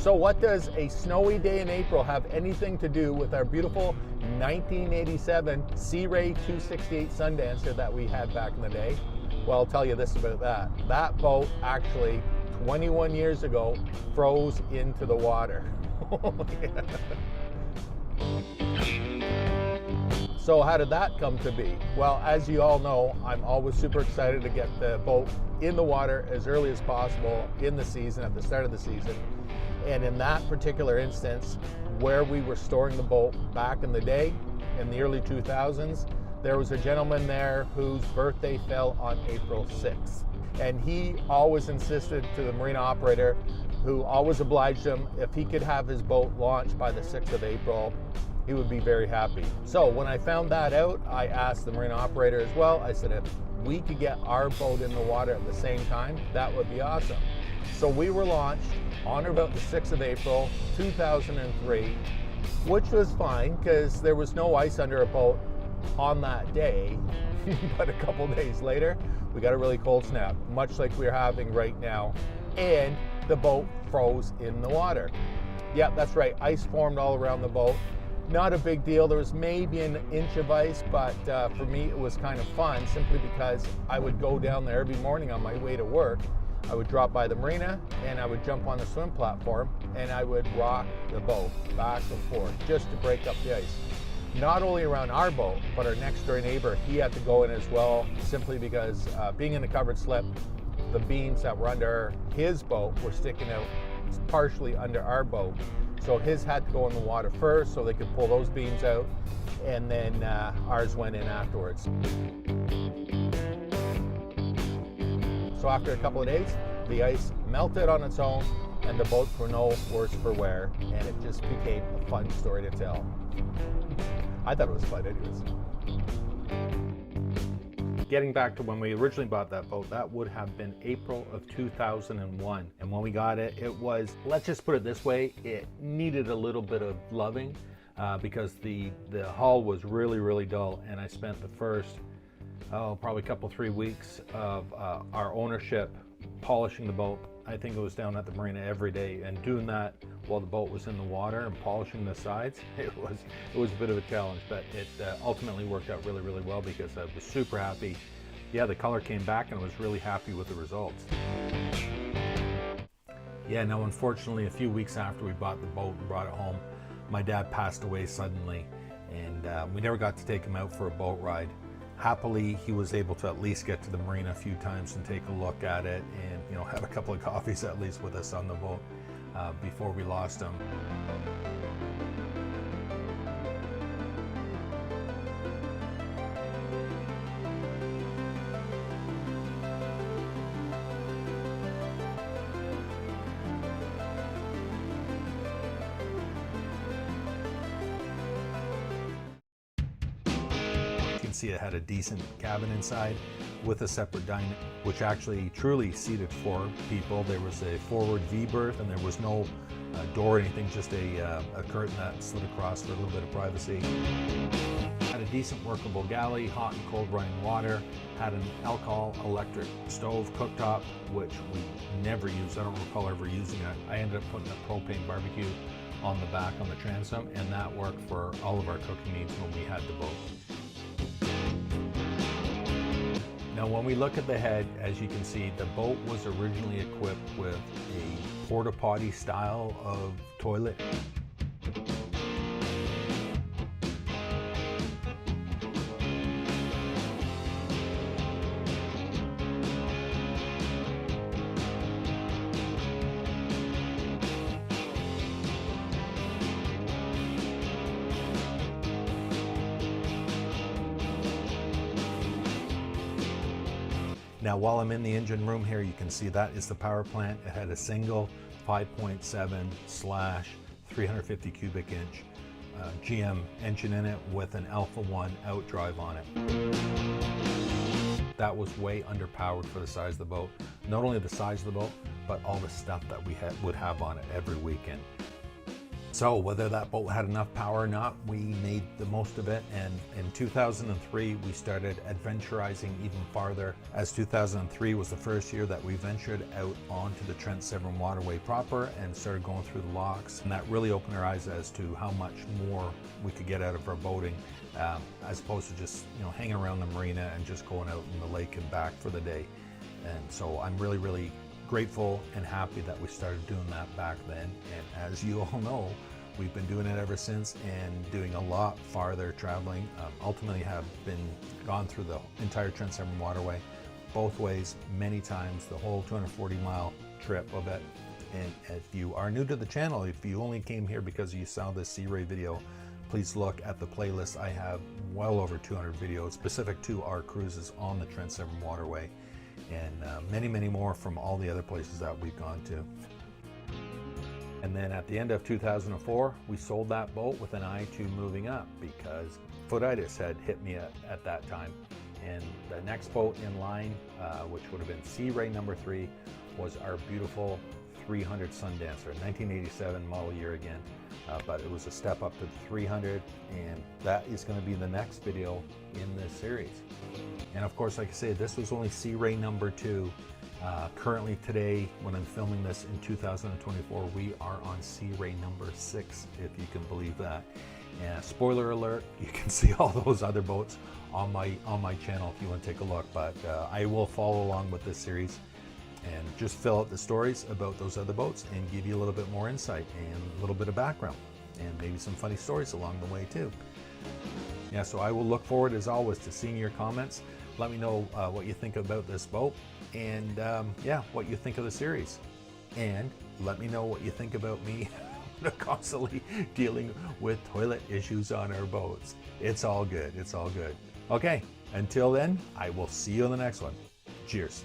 So what does a snowy day in April have anything to do with our beautiful 1987 Sea Ray 268 Sundancer that we had back in the day? Well, I'll tell you this about that. That boat actually 21 years ago froze into the water. So how did that come to be? Well, as you all know, I'm always super excited to get the boat in the water as early as possible in the season, at the start of the season. And in that particular instance, where we were storing the boat back in the day, in the early 2000s, there was a gentleman there whose birthday fell on April 6th. And he always insisted to the marina operator, who always obliged him, if he could have his boat launched by the 6th of April, he would be very happy. So when I found that out, I asked the marina operator as well. I said, if we could get our boat in the water at the same time, that would be awesome. So we were launched on or about the 6th of April, 2003, which was fine because there was no ice under a boat on that day. But a couple days later, we got a really cold snap, much like we're having right now, and the boat froze in the water. Yeah, that's right, ice formed all around the boat. Not a big deal. There was maybe an inch of ice, but for me it was kind of fun, simply because I would go down there every morning on my way to work. I would drop by the marina and I would jump on the swim platform and I would rock the boat back and forth just to break up the ice. Not only around our boat, but our next door neighbor, he had to go in as well, simply because being in the covered slip, the beams that were under his boat were sticking out partially under our boat. So his had to go in the water first so they could pull those beams out, and then ours went in afterwards. So after a couple of days, the ice melted on its own and the boats were no worse for wear, and it just became a fun story to tell. I thought it was fun anyways. Getting back to when we originally bought that boat, that would have been April of 2001. And when we got it, it was, let's just put it this way, it needed a little bit of loving because the hull was really, really dull. And I spent the first, probably couple, 3 weeks of our ownership polishing the boat. I think it was down at the marina every day, and doing that while the boat was in the water and polishing the sides, it was a bit of a challenge, but it ultimately worked out really, really well because I was super happy. Yeah, the color came back and I was really happy with the results. Yeah, now unfortunately, a few weeks after we bought the boat and brought it home, my dad passed away suddenly, and we never got to take him out for a boat ride. Happily, he was able to at least get to the marina a few times and take a look at it, and have a couple of coffees at least with us on the boat before we lost him. See, it had a decent cabin inside with a separate dining, which actually truly seated 4 people. There was a forward V berth, and there was no door or anything, just a curtain that slid across for a little bit of privacy. Had a decent workable galley, hot and cold running water, had an alcohol electric stove cooktop, which we never used. I don't recall ever using it. I ended up putting a propane barbecue on the back on the transom, and that worked for all of our cooking needs when we had the boat. Now when we look at the head, as you can see, the boat was originally equipped with a porta potty style of toilet. Now while I'm in the engine room here, you can see that is the power plant. It had a single 5.7/350 cubic inch GM engine in it with an Alpha 1 outdrive on it. That was way underpowered for the size of the boat. Not only the size of the boat, but all the stuff that we would have on it every weekend. So whether that boat had enough power or not, we made the most of it, and in 2003 we started adventurizing even farther, as 2003 was the first year that we ventured out onto the Trent Severn Waterway proper and started going through the locks, and that really opened our eyes as to how much more we could get out of our boating, as opposed to just hanging around the marina and just going out in the lake and back for the day. And so I'm really grateful and happy that we started doing that back then, and as you all know, we've been doing it ever since and doing a lot farther traveling. Ultimately have gone through the entire Trent Severn Waterway both ways many times, the whole 240-mile trip of it. And if you are new to the channel, if you only came here because you saw this Sea Ray video, please look at the playlist. I have well over 200 videos specific to our cruises on the Trent Severn Waterway, and many more from all the other places that we've gone to. And then at the end of 2004, we sold that boat with an eye to moving up, because footitis had hit me at that time. And the next boat in line, which would have been Sea Ray number 3, was our beautiful 300 Sundancer, 1987 model year again. But it was a step up to the 300, and that is going to be the next video in this series. And of course, like I said, this was only Sea Ray number 2. Currently today, when I'm filming this in 2024, we are on Sea Ray number 6, if you can believe that. And spoiler alert, you can see all those other boats on my channel if you want to take a look. But I will follow along with this series and just fill out the stories about those other boats and give you a little bit more insight and a little bit of background and maybe some funny stories along the way too. Yeah, so I will look forward as always to seeing your comments. Let me know what you think about this boat, and yeah, what you think of the series. And let me know what you think about me constantly dealing with toilet issues on our boats. It's all good, it's all good. Okay, until then, I will see you in the next one. Cheers.